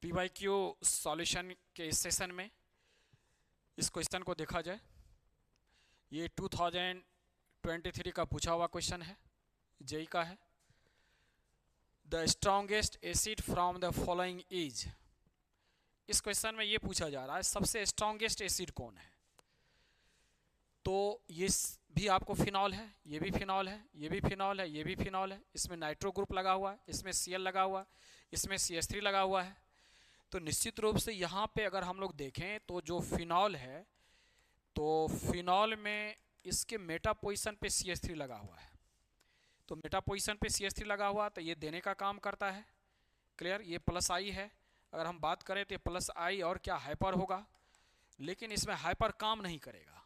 PYQ solution के इस session में इस क्वेश्चन को देखा जाए। ये 2023 का पूछा हुआ क्वेश्चन है, जेई का है। The strongest acid from the following is. इस क्वेश्चन में ये पूछा जा रहा है सबसे स्ट्रॉन्गेस्ट एसिड कौन है। तो ये भी आपको फिनॉल है, ये भी फिनॉल है, ये भी फिनॉल है, ये भी फिनॉल है। इसमें नाइट्रो ग्रुप लगा हुआ है, इसमें Cl लगा हुआ है, इसमें CH3 लगा हुआ है। तो निश्चित रूप से यहाँ पे अगर हम लोग देखें तो जो फिनॉल है, तो फिनॉल में इसके मेटा पोजीशन पे CH3 लगा हुआ है। तो मेटा पोजीशन पे CH3 लगा हुआ तो ये देने का काम करता है। क्लियर? ये प्लस आई है। अगर हम बात करें तो ये प्लस आई और क्या हाइपर होगा, लेकिन इसमें हाइपर काम नहीं करेगा।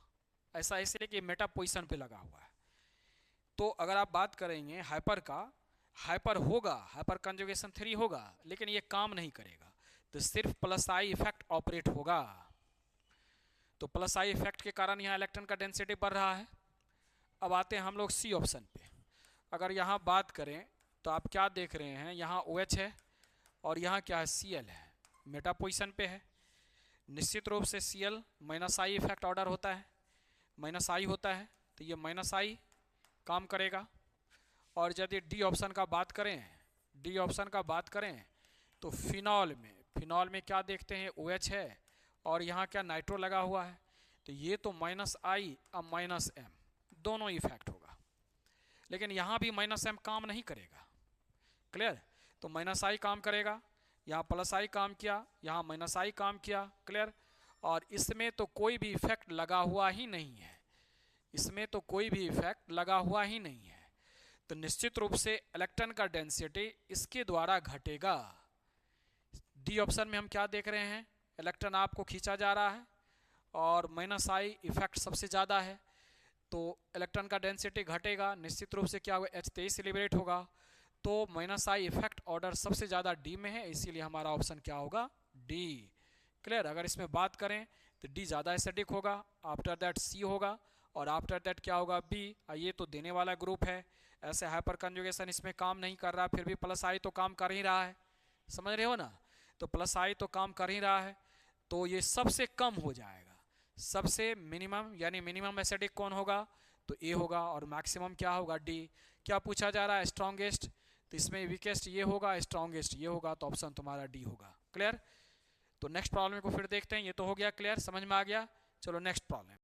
ऐसा इसलिए कि मेटा पोजीशन पे लगा हुआ है। तो अगर आप बात करेंगे हाइपर का, हाइपर होगा, हाइपर कंजुगेशन 3 होगा, लेकिन ये काम नहीं करेगा। तो सिर्फ प्लस आई इफेक्ट ऑपरेट होगा। तो प्लस आई इफेक्ट के कारण यहाँ इलेक्ट्रॉन का डेंसिटी बढ़ रहा है। अब आते हैं हम लोग सी ऑप्शन पे। अगर यहाँ बात करें तो आप क्या देख रहे हैं, यहाँ OH है और यहाँ क्या है, Cl है, मेटा पोजीशन पे है। निश्चित रूप से Cl minus I effect order होता है, माइनस आई होता है, तो ये माइनस आई काम करेगा। और यदि डी ऑप्शन का बात करें, डी ऑप्शन का बात करें तो फिनॉल में क्या देखते हैं, OH है और यहाँ क्या नाइट्रो लगा हुआ है। तो ये तो माइनस आई अब माइनस एम दोनों इफेक्ट होगा, लेकिन यहाँ भी माइनस एम काम नहीं करेगा। क्लियर? तो माइनस आई काम करेगा, यहाँ प्लस आई काम किया, यहाँ माइनस आई काम किया। क्लियर? और इसमें तो कोई भी इफेक्ट लगा हुआ ही नहीं है, इसमें तो कोई भी इफेक्ट लगा हुआ ही नहीं है। तो निश्चित रूप से इलेक्ट्रॉन का डेंसिटी इसके द्वारा घटेगा। डी ऑप्शन में हम क्या देख रहे हैं, इलेक्ट्रॉन आपको खींचा जा रहा है और माइनस आई इफेक्ट सबसे ज़्यादा है, तो इलेक्ट्रॉन का डेंसिटी घटेगा। निश्चित रूप से क्या होगा, H23 लिबरेट होगा। तो माइनस आई इफेक्ट ऑर्डर सबसे ज़्यादा डी में है, इसीलिए हमारा ऑप्शन क्या होगा, डी। क्लियर? अगर इसमें बात करें तो डी ज़्यादा एसिडिक होगा, आफ्टर दैट सी होगा और आफ्टर दैट क्या होगा, बी। ये तो देने वाला ग्रुप है, ऐसे हाइपर कंजुगेशन इसमें काम नहीं कर रहा, फिर भी प्लस आई तो काम कर ही रहा है। समझ रहे हो ना? तो प्लस आई तो काम कर ही रहा है, तो ये सबसे कम हो जाएगा। सबसे मिनिमम यानी मिनिमम एसिडिक कौन होगा, तो ए होगा, और मैक्सिमम क्या होगा, डी। क्या पूछा जा रहा है, स्ट्रॉन्गेस्ट, तो इसमें वीकेस्ट ये होगा, स्ट्रॉन्गेस्ट ये होगा, तो ऑप्शन तुम्हारा डी होगा। क्लियर? तो नेक्स्ट प्रॉब्लम को फिर देखते हैं। ये तो हो गया क्लियर, समझ में आ गया। चलो नेक्स्ट प्रॉब्लम।